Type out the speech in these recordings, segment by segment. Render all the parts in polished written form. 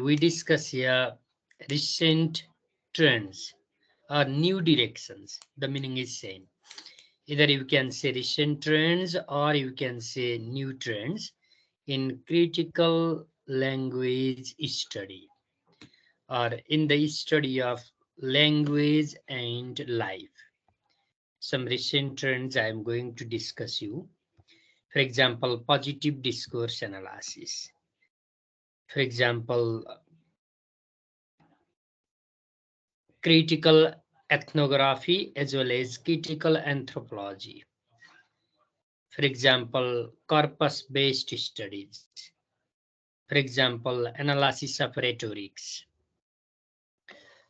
We discuss here recent trends or new directions. The meaning is same. Either you can say recent trends or you can say new trends in critical language study or in the study of language and life. Some recent trends I am going to discuss you. For example, positive discourse analysis. For example, critical ethnography as well as critical anthropology. For example, corpus-based studies. For example, analysis of rhetorics.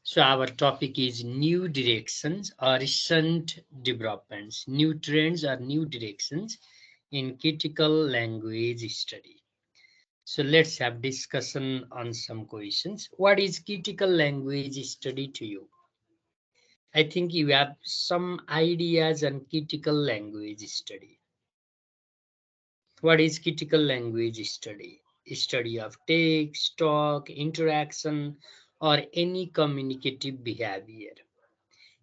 So our topic is new directions or recent developments, new trends or new directions in critical language study. So let's have discussion on some questions. What is critical language study to you? I think you have some ideas on critical language study. What is critical language study? Study of text, talk, interaction, or any communicative behavior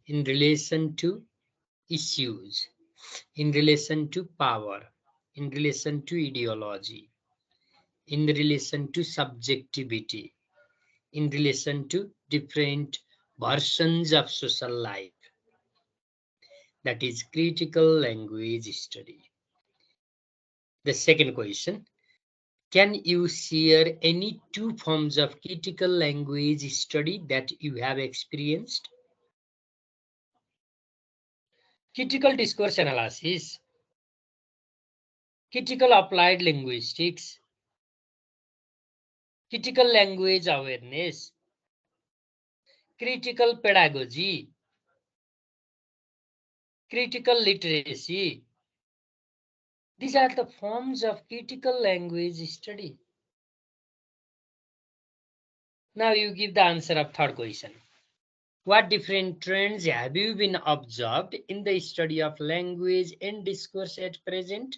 in relation to issues, in relation to power, in relation to ideology, in relation to subjectivity, in relation to different versions of social life. That is critical language study. The second question, can you share any two forms of critical language study that you have experienced? Critical discourse analysis, critical applied linguistics, critical language awareness, critical pedagogy, critical literacy. These are the forms of critical language study. Now you give the answer of third question. What different trends have you been observed in the study of language and discourse at present?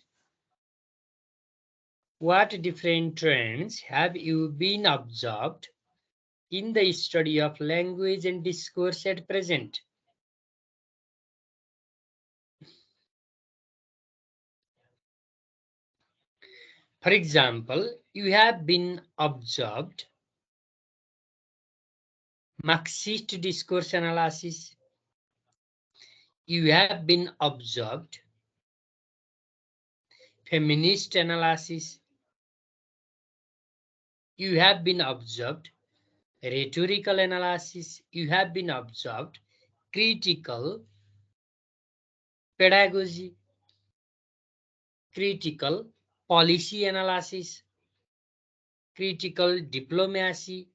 What different trends have you been observed in the study of language and discourse at present? For example, you have been observed Marxist discourse analysis. You have been observed feminist analysis. You have been observed rhetorical analysis. You have been observed critical pedagogy, critical policy analysis, critical diplomacy.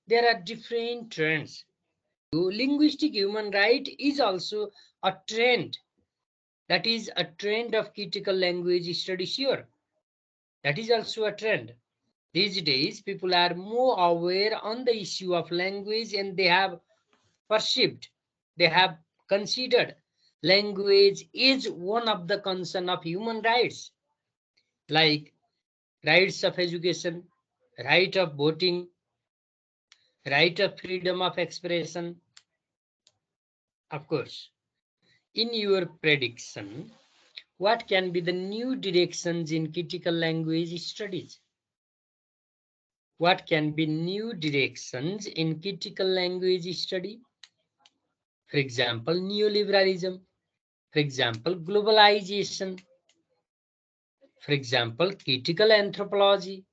There are different trends. Linguistic human right is also a trend. That is a trend of critical language study, sure. That is also a trend. These days, people are more aware on the issue of language and they have perceived, they have considered language is one of the concern of human rights, like rights of education, right of voting, right of freedom of expression. Of course, in your prediction, what can be the new directions in critical language studies? What can be new directions in critical language study? For example, neoliberalism. For example, globalization. For example, critical anthropology.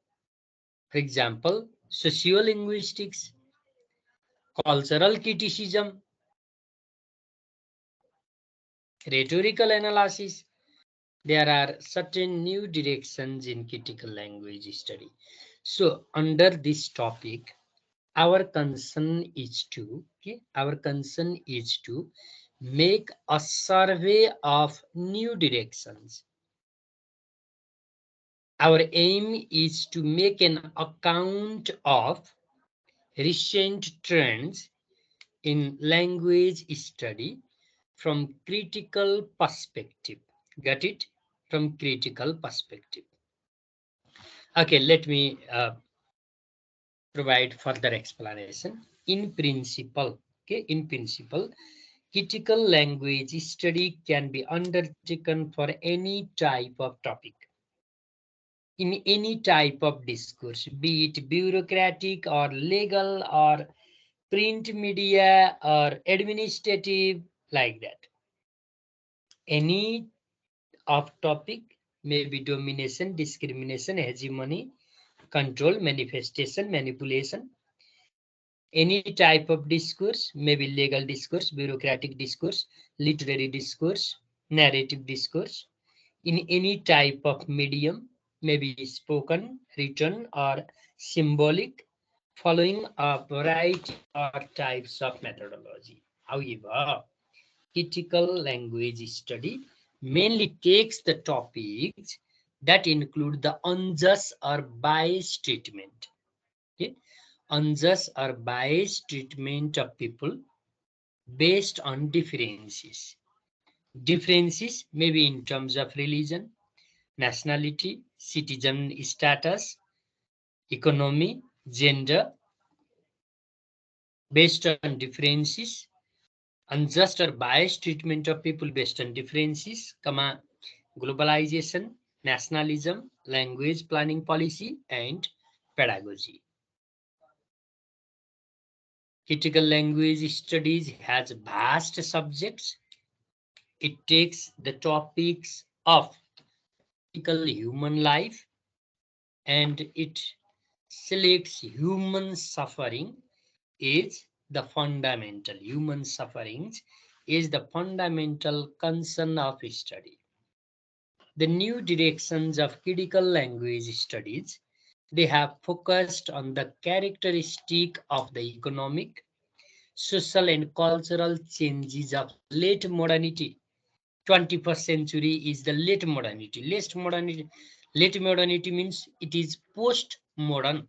For example, sociolinguistics, cultural criticism, rhetorical analysis. There are certain new directions in critical language study. So under this topic, our concern is to make a survey of new directions. Our aim is to make an account of recent trends in language study from critical perspective. Got it? From critical perspective. Okay, let me provide further explanation. In principle, okay, in principle, critical language study can be undertaken for any type of topic, in any type of discourse, be it bureaucratic or legal or print media or administrative, like that. Any of topic may be domination, discrimination, hegemony, control, manifestation, manipulation. Any type of discourse, maybe legal discourse, bureaucratic discourse, literary discourse, narrative discourse, in any type of medium, maybe spoken, written, or symbolic, following a variety or types of methodology. However, critical language study mainly takes the topics that include the unjust or biased treatment. Okay? Unjust or biased treatment of people based on differences. Differences may be in terms of religion, nationality, citizen status, economy, gender, based on differences, unjust or biased treatment of people based on differences, globalization, nationalism, language planning policy, and pedagogy. Critical language studies has vast subjects. It takes the topics of practical human life and it selects human suffering is the fundamental. Human sufferings is the fundamental concern of study. The new directions of critical language studies, they have focused on the characteristic of the economic, social and cultural changes of late modernity. 21st century is the late modernity. Late modernity means it is post-modern.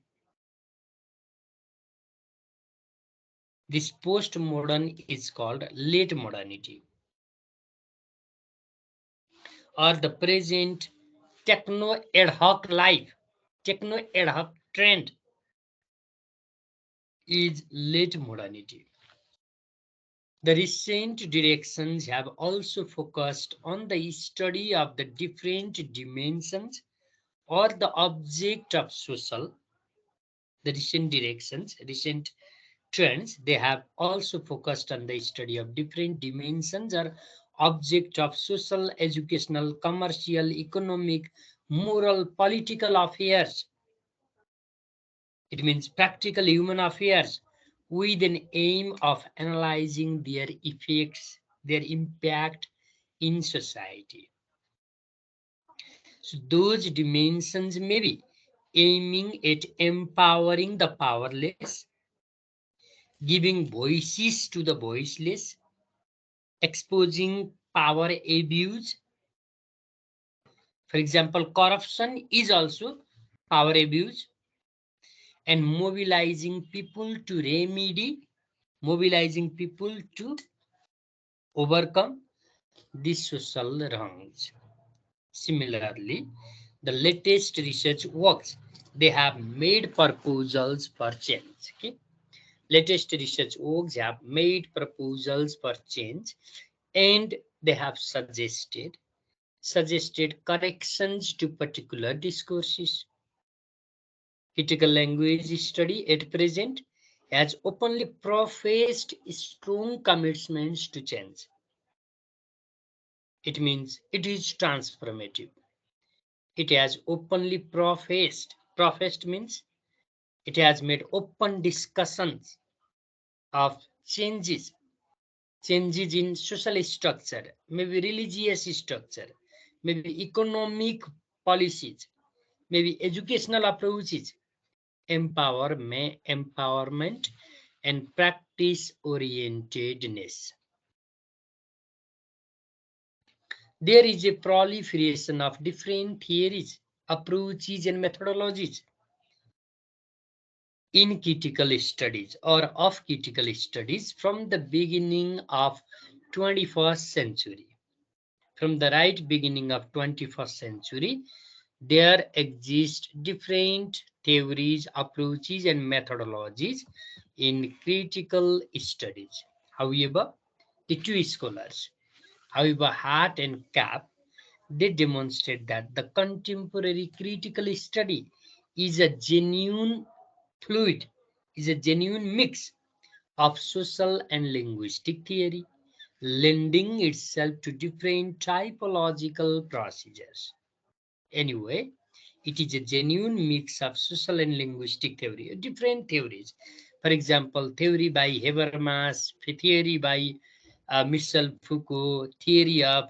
This post-modern is called late modernity, or the present techno ad hoc life, techno ad hoc trend is late modernity. The recent directions have also focused on the study of the different dimensions or the object of social. The recent trends, they have also focused on the study of different dimensions or object of social, educational, commercial, economic, moral, political affairs. It means practical human affairs with an aim of analyzing their effects, their impact in society. So those dimensions may be aiming at empowering the powerless, giving voices to the voiceless, exposing power abuse. For example, corruption is also power abuse, and mobilizing people to overcome these social wrongs. Similarly, the latest research works, they have made proposals for change. Okay? Latest research works have made proposals for change and they have suggested corrections to particular discourses. Critical language study at present has openly professed strong commitments to change. It means it is transformative. It has openly professed means it has made open discussions of changes in social structure, maybe religious structure, maybe economic policies, maybe educational approaches, empowerment, and practice orientedness. There is a proliferation of different theories, approaches, and methodologies in critical studies or of critical studies from the beginning of 21st century. From the right beginning of 21st century, there exist different theories, approaches, and methodologies in critical studies. However, the two scholars, Hart and Cap, they demonstrate that the contemporary critical study is a genuine fluid, is a genuine mix of social and linguistic theory, lending itself to different typological procedures. Anyway, it is a genuine mix of social and linguistic theory, different theories. For example, theory by Habermas, theory by Michel Foucault, theory of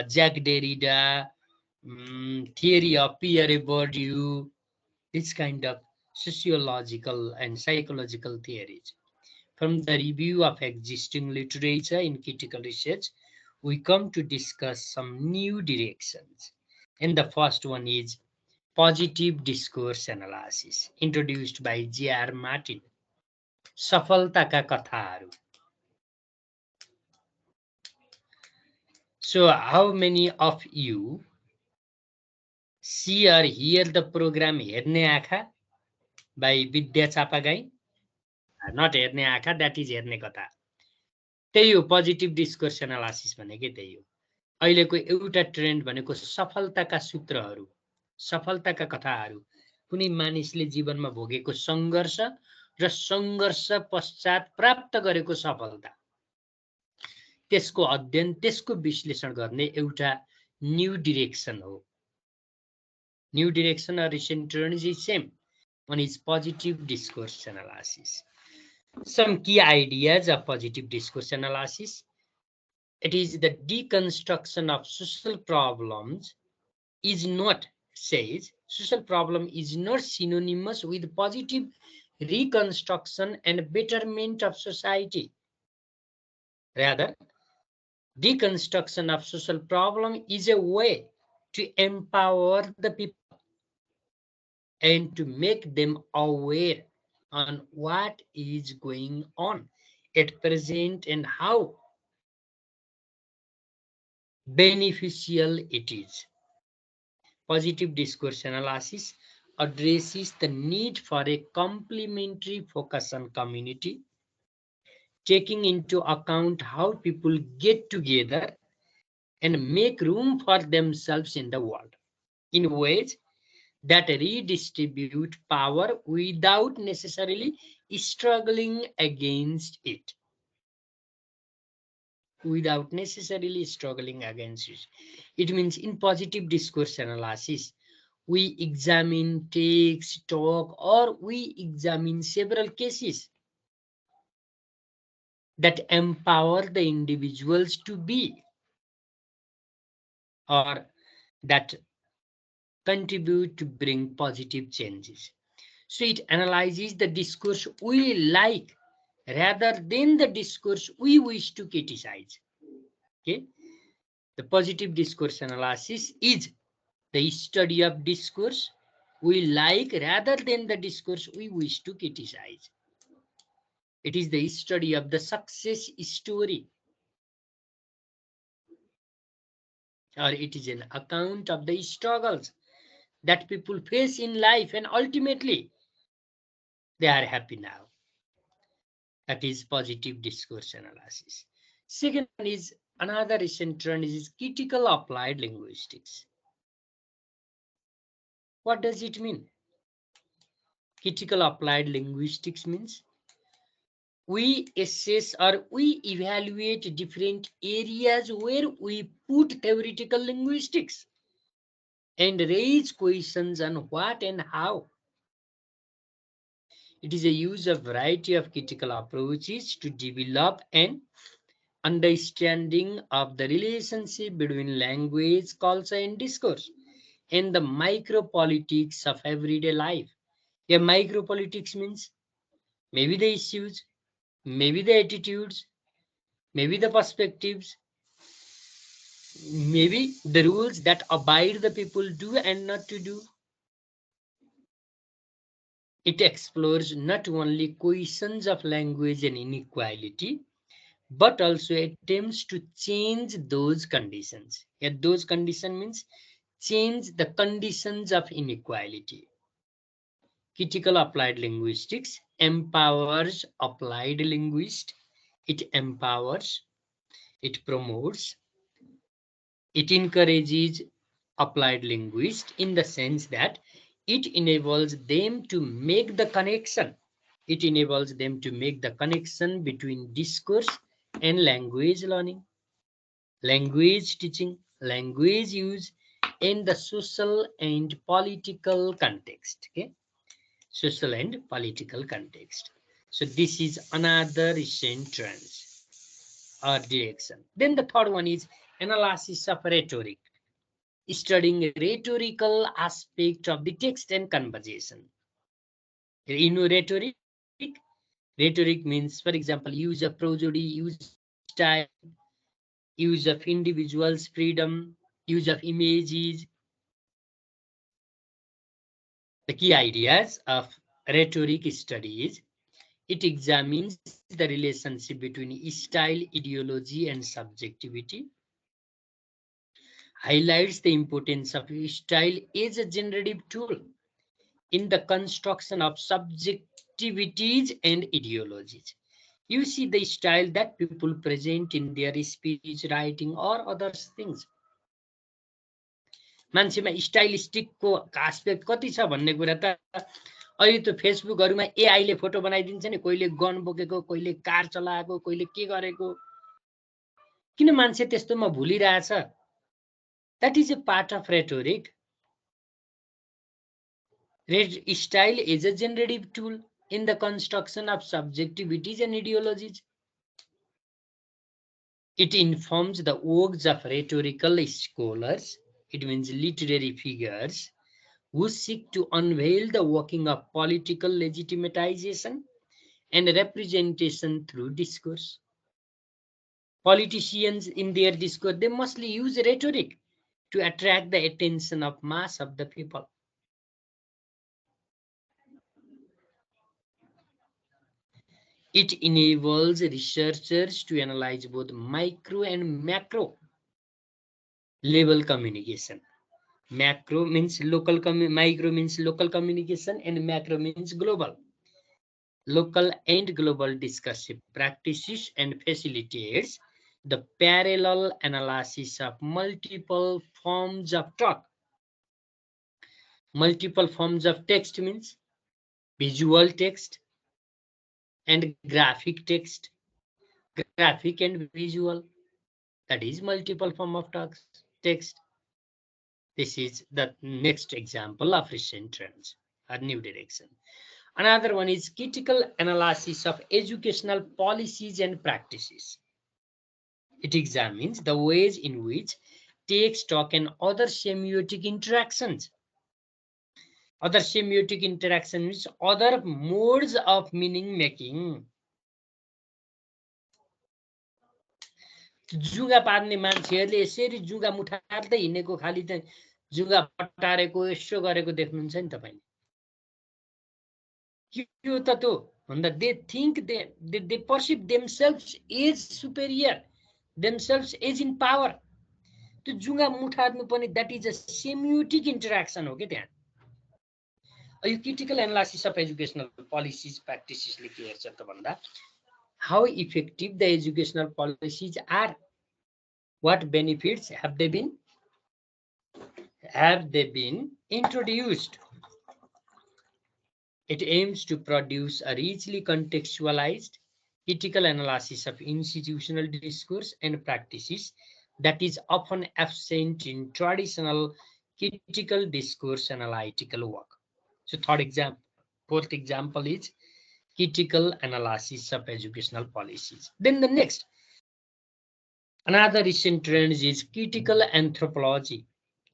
Jacques Derrida, theory of Pierre Bourdieu, this kind of sociological and psychological theories. From the review of existing literature in critical research, we come to discuss some new directions. And the first one is positive discourse analysis, introduced by J.R. Martin. सफलताका कथाहरू. So how many of you see or hear the program हेर्ने आँखा by Vidya Chapagain? Not हेर्ने आँखा, that is हेर्ने कथा. त्यही हो positive discourse analysis भनेकै त्यही हो. अहिलेको एउटा ट्रेन्ड भनेको सफलताका सूत्रहरू, सफलताका कथाहरू, कुनै मानिसले जीवनमा भोगेको सङ्घर्ष र सङ्घर्ष पश्चात प्राप्त गरेको सफलता, त्यसको अध्ययन, त्यसको विश्लेषण गर्ने एउटा न्यू डिरेक्सन हो. New direction or recent trend is the same. One is positive discourse analysis. Some key ideas of positive discourse analysis. It is the deconstruction of social problems is not, says, social problem is not synonymous with positive reconstruction and betterment of society. Rather, deconstruction of social problem is a way to empower the people and to make them aware on what is going on at present and how beneficial it is. Positive discourse analysis addresses the need for a complementary focus on community, taking into account how people get together and make room for themselves in the world in ways that redistribute power without necessarily struggling against it. Without necessarily struggling against it. It means in positive discourse analysis, we examine, text, talk, or we examine several cases that empower the individuals to be, or that contribute to bring positive changes. So it analyzes the discourse we like rather than the discourse we wish to criticize. Okay, the positive discourse analysis is the study of discourse we like rather than the discourse we wish to criticize. It is the study of the success story, or it is an account of the struggles that people face in life and ultimately they are happy now. That is positive discourse analysis. Second one is another recent trend is critical applied linguistics. What does it mean? Critical applied linguistics means we assess or we evaluate different areas where we put theoretical linguistics and raise questions on what and how. It is a use of variety of critical approaches to develop an understanding of the relationship between language, culture, and discourse, and the micropolitics of everyday life. A micropolitics means maybe the issues, maybe the attitudes, maybe the perspectives, maybe the rules that abide the people do and not to do. It explores not only questions of language and inequality, but also attempts to change those conditions. Yet those conditions means change the conditions of inequality. Critical applied linguistics empowers applied linguist. It empowers, it promotes, it encourages applied linguists in the sense that it enables them to make the connection. It enables them to make the connection between discourse and language learning, language teaching, language use in the social and political context. Okay, social and political context. So this is another recent trend or direction. Then the third one is analysis of rhetoric, studying rhetorical aspect of the text and conversation. You know rhetoric? Rhetoric means, for example, use of prosody, use style, use of individuals' freedom, use of images. The key ideas of rhetoric studies, it examines the relationship between style, ideology, and subjectivity, highlights the importance of style as a generative tool in the construction of subjectivities and ideologies. You see the style that people present in their speech, writing, or other things. मान्छेमा स्टाइलिस्टिकको aspect कति छ भन्ने कुरा त अहिले त फेसबुकहरुमा एआईले photo बनाइदिन्छ नि, कोहीले गन बोकेको, कोहीले कार चलाएको, कोहीले के गरेको। किन मान्छे त्यस्तोमा भुलिरहेछ? That is a part of rhetoric. Style is a generative tool in the construction of subjectivities and ideologies. It informs the works of rhetorical scholars, it means literary figures, who seek to unveil the working of political legitimatization and representation through discourse. Politicians in their discourse, they mostly use rhetoric to attract the attention of mass of the people. It enables researchers to analyze both micro and macro level communication. Macro means local, micro means local communication, and macro means global. Local and global discursive practices and facilitates the parallel analysis of multiple forms of talk. Multiple forms of text means visual text and graphic text, graphic and visual. That is multiple form of text. This is the next example of recent trends or new direction. Another one is critical analysis of educational policies and practices. It examines the ways in which text, talk, and other semiotic interactions. Other semiotic interactions, other modes of meaning making. जुगा पार्ने मान्छेहरूले यसरी जुगा मुठार्दै हिँडेको खाली चाहिँ जुगा पटारेको यसो गरेको देख्नुहुन्छ नि तपाईले। के हो त त्यो भन्दा they think they perceive themselves as superior, themselves as in power. त्यो जुगा मुठार्नु पनि that is a semiotic interaction हो के त्यहाँ। यो critical analysis of educational policies practices ले के हेर्छ त भन्दा how effective the educational policies are, what benefits have they been introduced. It aims to produce a richly contextualized critical analysis of institutional discourse and practices that is often absent in traditional critical discourse analytical work. So fourth example is critical analysis of educational policies. Then the next, another recent trend is critical anthropology,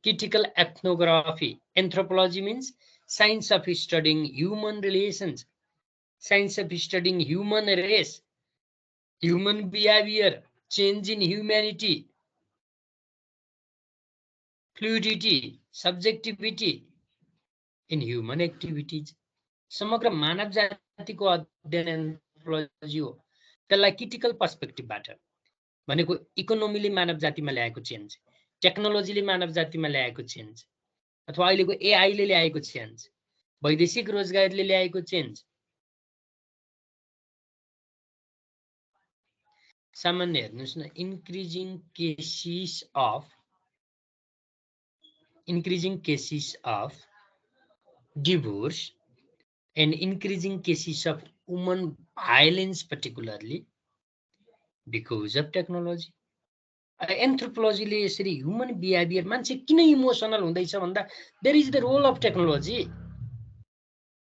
critical ethnography. Anthropology means science of studying human relations, science of studying human race, human behavior, change in humanity, fluidity, subjectivity in human activities. समग्र मानव जातिको अध्ययन anthropology हो। त्यसलाई critical पर्सपेक्टिभबाट भनेको इकोनोमीले मानव जातिमा ल्याएको change, टेक्नोलोजीले मानव जातिमा ल्याएको चेन्ज, अथवा अहिलेको एआईले ल्याएको चेन्ज, वैदेशिक रोजगारीले ल्याएको चेन्ज। सामान्य हेर्नुस् न, increasing cases of divorce and increasing cases of women violence, particularly because of technology. एन्थ्रोपोलोजीले यसरी ह्युमन बिहेभियर, मान्छे किन इमोसनल हुँदैछ भन्दा there is the role of technology.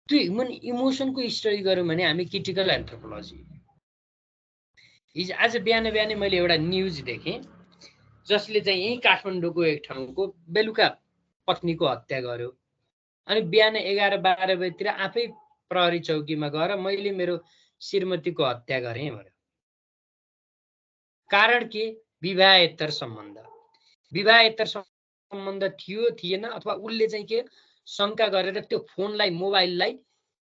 त्यो ह्युमन इमोसनको स्टडी गऱ्यौँ भने हामी क्रिटिकल एन्थ्रोपोलोजी। आज बिहानै मैले एउटा न्युज देखेँ, जसले चाहिँ यही काठमाडौँको एक ठाउँको बेलुका पत्नीको हत्या गर्यो। अनि बिहान 11-12 बजेतिर आफै प्रहरी चौकीमा गएर मैले मेरो श्रीमतीको हत्या गरेँ भन्यो। कारण के? विवाहेतर सम्बन्ध। विवाहेतर सम्बन्ध थियो थिएन, अथवा उसले चाहिँ के शङ्का गरेर त्यो फोनलाई, मोबाइललाई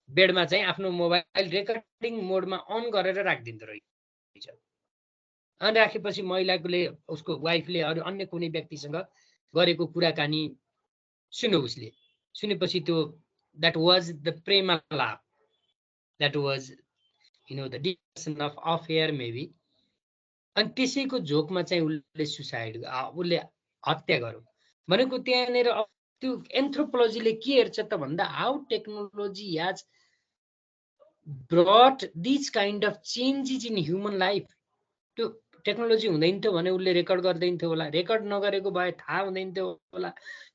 बेडमा चाहिँ आफ्नो मोबाइल रेकर्डिङ मोडमा अन गरेर राखिदिँदो रहेछ। अनि राखेपछि महिलाले, उसको वाइफले अरू अन्य कुनै व्यक्तिसँग गरेको कुराकानी सुन्यो। उसले सुनेपछि त्यो द्याट वाज द प्रेमालाप, that was the discussion of affair maybe. अनि त्यसैको झोकमा चाहिँ उसले हत्या गर्यो भनेको। त्यहाँनिर त्यो एन्थ्रोपोलोजीले के हेर्छ त भन्दा how technology hedge brought this kind of changes in human life. त्यो टेक्नोलोजी हुँदैन थियो भने उसले रेकर्ड गर्दैन थियो होला, रेकर्ड नगरेको भए थाहा हुँदैन थियो होला,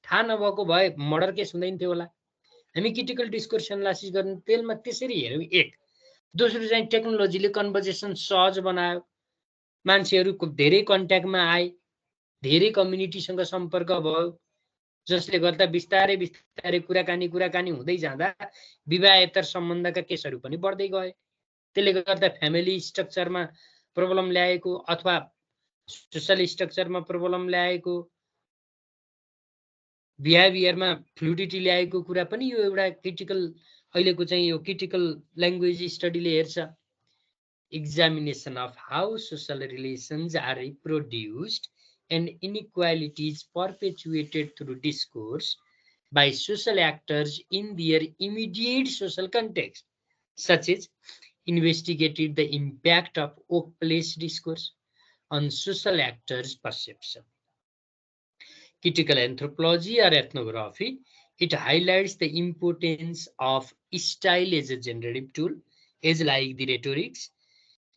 थाहा नभएको भए मर्डर केस हुँदैन थियो होला। हामी क्रिटिकल डिस्कोर्स एनालाइसिस गर्ने तेलमा त्यसरी हेऱ्यौँ। एक दोस्रो चाहिँ टेक्नोलोजीले कन्भर्सेसन सहज बनायो, मान्छेहरूको धेरै कन्ट्याक्टमा आए, धेरै कम्युनिटीसँग सम्पर्क भयो, जसले गर्दा बिस्तारै बिस्तारै कुराकानी हुँदै जाँदा विवाहेतर सम्बन्धका केसहरू पनि बढ्दै गए। त्यसले गर्दा फ्यामिली स्ट्रक्चरमा प्रब्लम ल्याएको अथवा सोसल स्ट्रक्चरमा प्रब्लम ल्याएको, बिहेभियरमा फ्लुडिटी ल्याएको कुरा पनि यो एउटा क्रिटिकल, अहिलेको चाहिँ यो क्रिटिकल ल्याङ्ग्वेज स्टडीले हेर्छ। Examination of how social relations are reproduced and inequalities perpetuated through discourse by social actors in their immediate social context, such as investigated the impact of workplace discourse on social actors' perception. Critical anthropology or ethnography, it highlights the importance of style as a generative tool, as like the rhetorics,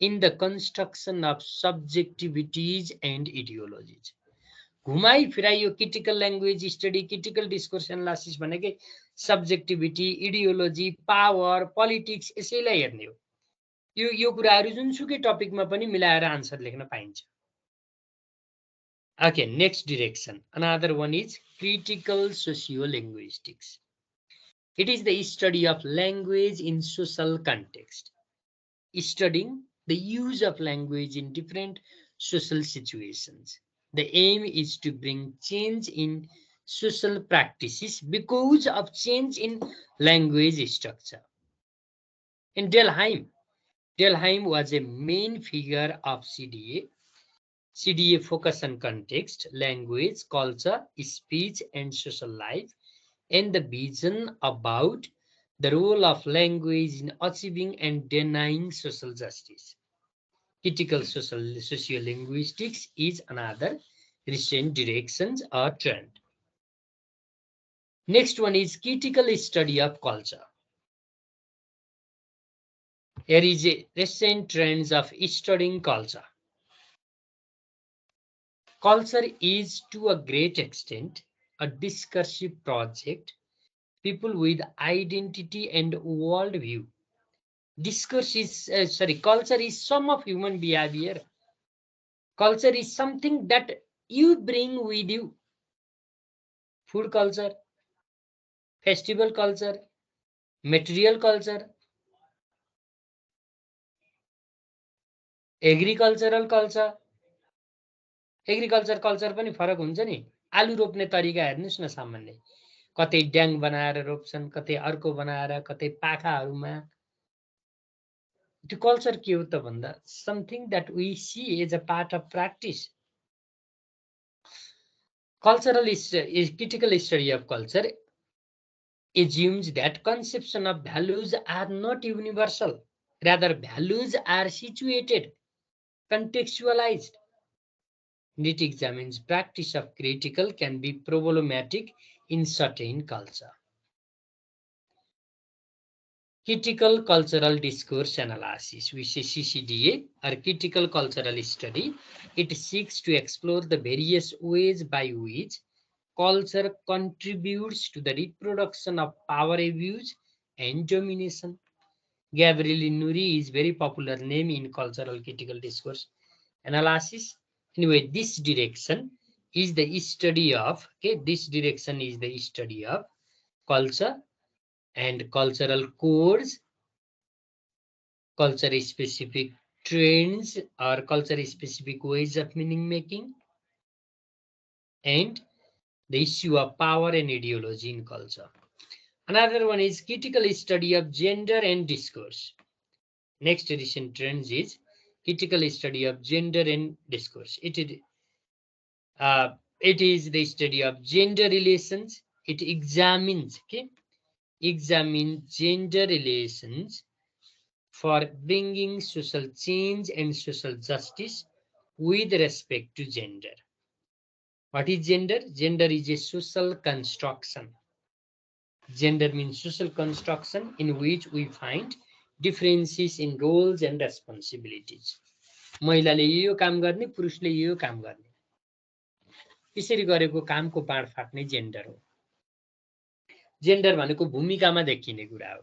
in the construction of subjectivities and ideologies. घुमाई फिराई यो critical language study, critical discourse analysis भनेकै subjectivity, इडियोलोजी, power, politics यसैलाई हेर्ने हो। यो कुराहरू जुनसुकै टपिकमा पनि मिलाएर आन्सर लेख्न पाइन्छ। Okay, next direction. Another one is critical sociolinguistics. It is the study of language in social context, studying the use of language in different social situations. The aim is to bring change in social practices because of change in language structure. In Delheim was a main figure of CDA. CDA focus on context, language, culture, speech, and social life, and the vision about the role of language in achieving and denying social justice. Critical sociolinguistics is another recent direction or trend. Next one is critical study of culture. Here is a recent trends of studying culture. Culture is to a great extent a discursive project, people with identity and worldview. Culture is sum of human behavior. Culture is something that you bring with you. Food culture, festival culture, material culture, agricultural culture. Agriculture culture पनि फरक हुन्छ नि। आलु रोप्ने तरिका हेर्नुस् न, सामान्य कतै ड्याङ बनाएर रोप्छन्, कतै अर्को बनाएर, कतै पाखाहरूमा। त्यो कल्चर के हो त भन्दा something that we see as a part of practice. Cultural is critical study of culture assumes that conception of values are not universal. Rather, values are situated, contextualized. It examines practice of critical can be problematic in certain culture. Critical cultural discourse analysis, we say CCDA, or critical cultural study. It seeks to explore the various ways by which culture contributes to the reproduction of power abuse and domination. Gabriel Nuri is very popular name in cultural critical discourse analysis. Anyway, this direction is the study of, this direction is the study of culture and cultural codes, culture specific trends or culture specific ways of meaning making, and the issue of power and ideology in culture. Another one is critical study of gender and discourse. Next recent trends is critical study of gender and discourse. It is the study of gender relations. It examines, examines gender relations for bringing social change and social justice with respect to gender. What is gender? Gender is a social construction. Gender means social construction in which we find differences in roles and responsibilities. महिलाले यो काम गर्ने, पुरुषले यो काम गर्ने, यसरी गरेको कामको बाँडफाट नै gender हो। जेन्डर भनेको भूमिकामा देखिने कुरा हो,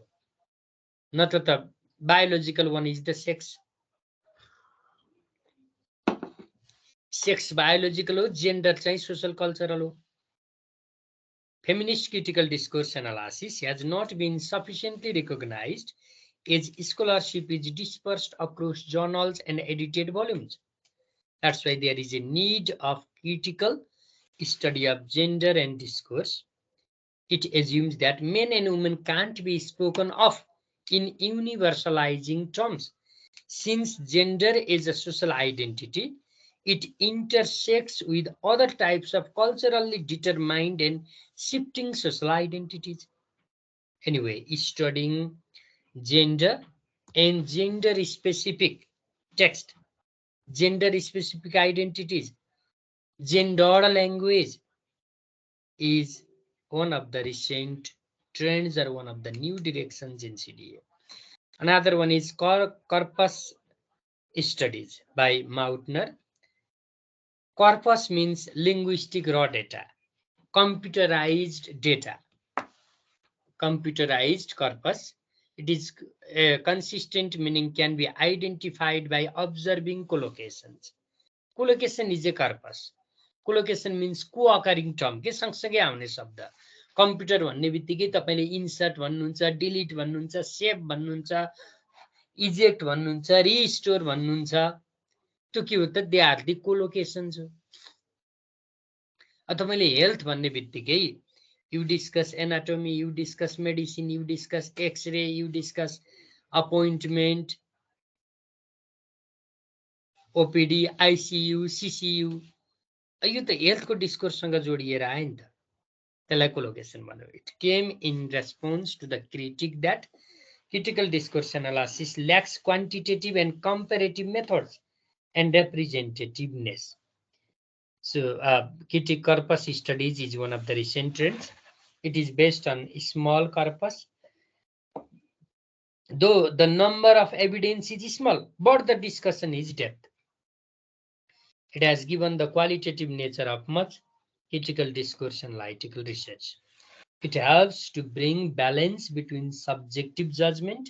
नत्र त biological one is the sex. Sex biological हो, जेन्डर चाहिँ सोशल कल्चरल हो। Feminist critical discourse analysis has not been sufficiently recognized as scholarship is dispersed across journals and edited volumes. That's why there is a need of critical study of gender and discourse. It assumes that men and women can't be spoken of in universalizing terms. Since gender is a social identity, it intersects with other types of culturally determined and shifting social identities. Anyway, studying gender and gender specific text, gender specific identities, gender language is one of the recent trends or one of the new directions in CDA. Another one is corpus studies by Mautner. Corpus means linguistic raw data, computerized data, computerized corpus. It is consistent, meaning can be identified by observing collocations. Collocation is a corpus. Collocation means co-occurring term, के सँगसँगै आउने शब्द। Computer भन्ने बित्तिकै तपाईले insert भन्नुहुन्छ, delete भन्नुहुन्छ, save भन्नुहुन्छ, इजेक्ट भन्नुहुन्छ, रिस्टोर भन्नुहुन्छ, त्यो के हो त? दे आर दि कोलोकेशन्स हो। अथवा मैले हेल्थ भन्ने बित्तिकै you discuss anatomy, you discuss medicine, you discuss x-ray, you discuss appointment, OPD, ICU, CCU, यो त हेल्थको डिस्कोर्ससँग जोडिएर आयो नि त, त्यसलाई कोलोकेसन भन्यो। It came in response to the critique that critical discourse analysis lacks quantitative and comparative methods and representativeness. So, critical corpus studies is one of the recent trends. It is based on a small corpus. Though the number of evidence is small, but the discussion is depth. It has given the qualitative nature of much critical discourse analytical research. It helps to bring balance between subjective judgment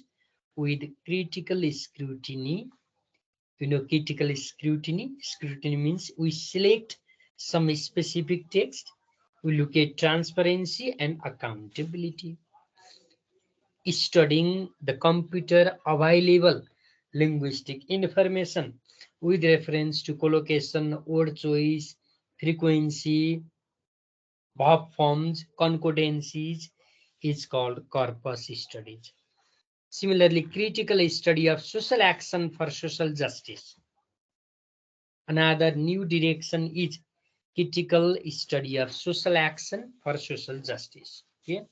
with critical scrutiny. You know, critical scrutiny. Scrutiny means we select some specific text, we look at transparency and accountability. Studying the computer available linguistic information with reference to collocation, word choice, frequency, verb forms, concordances is called corpus studies. Similarly, critical study of social action for social justice. Another new direction is critical study of social action for social justice. Okay?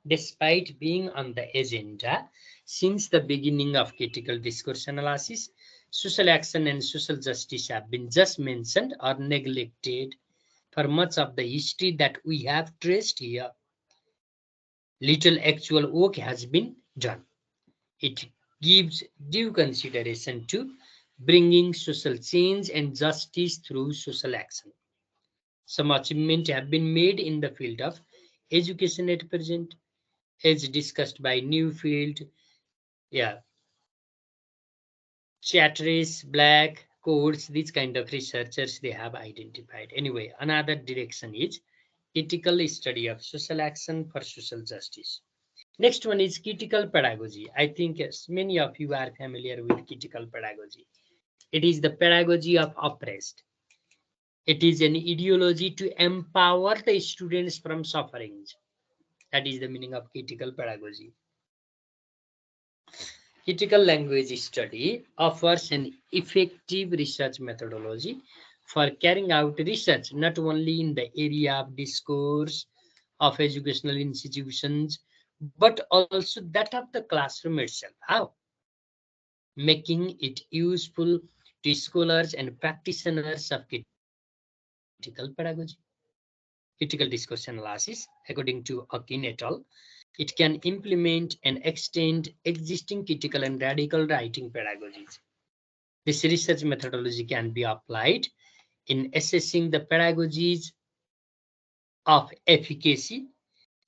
Despite being on the agenda since the beginning of critical discourse analysis, social action and social justice have been just mentioned or neglected for much of the history that we have traced here. Little actual work has been done. It gives due consideration to bringing social change and justice through social action. Some achievements have been made in the field of education at present, as discussed by Newfield, yeah, Chatteris, Black, Coates, these kind of researchers they have identified. Anyway, another direction is critical study of social action for social justice. Next one is critical pedagogy. I think yes, many of you are familiar with critical pedagogy. It is the pedagogy of oppressed. It is an ideology to empower the students from sufferings. That is the meaning of critical pedagogy. Critical language study offers an effective research methodology for carrying out research not only in the area of discourse of educational institutions, but also that of the classroom itself. How? Making it useful to scholars and practitioners of critical pedagogy. Critical discourse analysis, according to Akin et al., it can implement and extend existing critical and radical writing pedagogies. This research methodology can be applied in assessing the pedagogies of efficacy.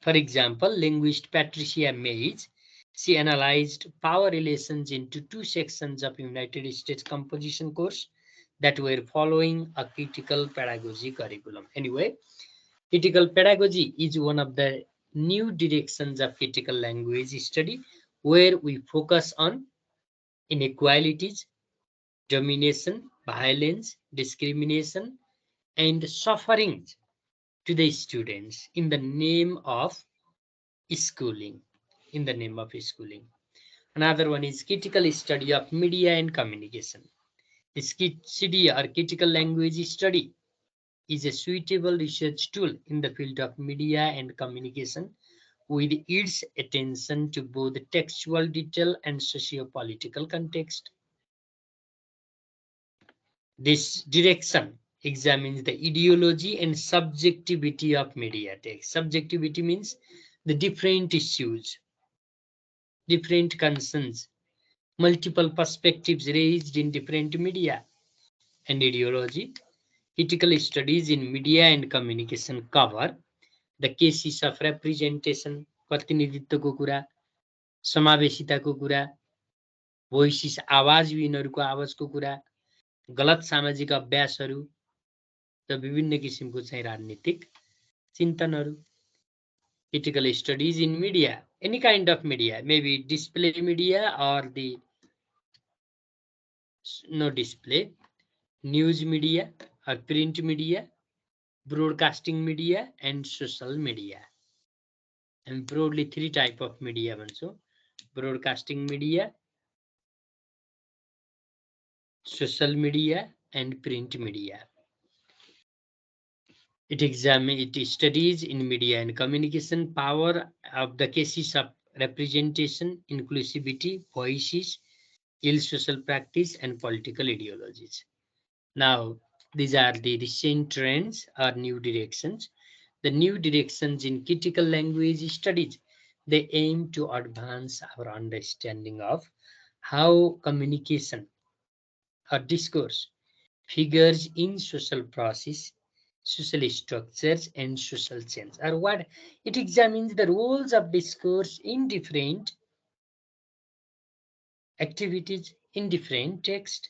For example, linguist Patricia Mays, she analyzed power relations into two sections of United States composition course that were following a critical pedagogy curriculum. Anyway, critical pedagogy is one of the new directions of critical language study where we focus on inequalities, domination, violence, discrimination, and suffering to the students in the name of schooling. In the name of schooling. Another one is critical study of media and communication. This CD or critical language study is a suitable research tool in the field of media and communication with its attention to both textual detail and socio-political context. This direction examines the ideology and subjectivity of media text. Subjectivity means the different issues, different concerns, multiple perspectives raised in different media. And ideology, critical studies in media and communication cover the cases of representation, प्रतिनिधित्वको कुरा, समावेशिताको कुरा, भोइसिस आवाजविहीनहरूको आवाजको कुरा, गलत सामाजिक अभ्यासहरू र विभिन्न किसिमको चाहिँ राजनीतिक चिन्तनहरू. Critical studies in media, any kind of media, maybe display media or the no display, news media or print media, broadcasting media and social media. And broadly three type of media also: broadcasting media, social media and print media. It studies in media and communication power of the cases of representation, inclusivity, voices, ill social practice, and political ideologies. Now, these are the recent trends or new directions. The new directions in critical language studies, they aim to advance our understanding of how communication or discourse figures in social process, social structures, and social change. Or what it examines the roles of discourse in different activities, in different text,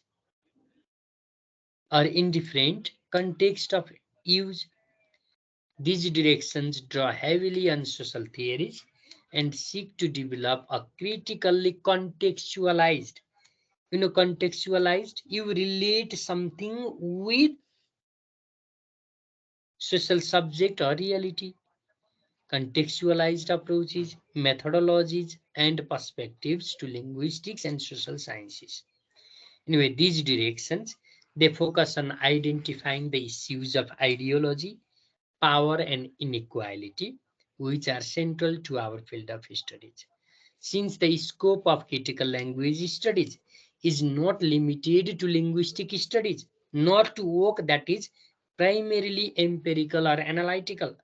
or in different context of use. These directions draw heavily on social theories and seek to develop a critically contextualized. Contextualized, you relate something with social subject or reality. Contextualized approaches, methodologies, and perspectives to linguistics and social sciences. Anyway, these directions, they focus on identifying the issues of ideology, power, and inequality, which are central to our field of studies. Since the scope of critical language studies is not limited to linguistic studies, nor to work that is primarily empirical or analytical,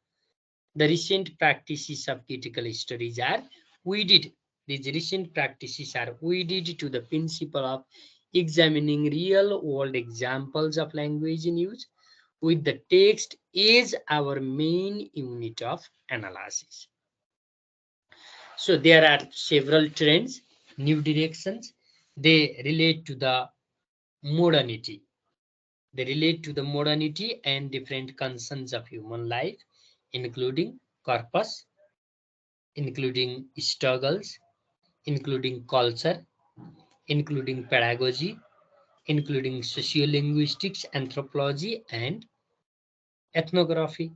the recent practices of critical studies are wedded. These recent practices are wedded to the principle of examining real-world examples of language in use, with the text is our main unit of analysis. So there are several trends, new directions. They relate to the modernity. They relate to the modernity and different concerns of human life, including corpus, including struggles, including culture, including pedagogy, including sociolinguistics, anthropology, and ethnography.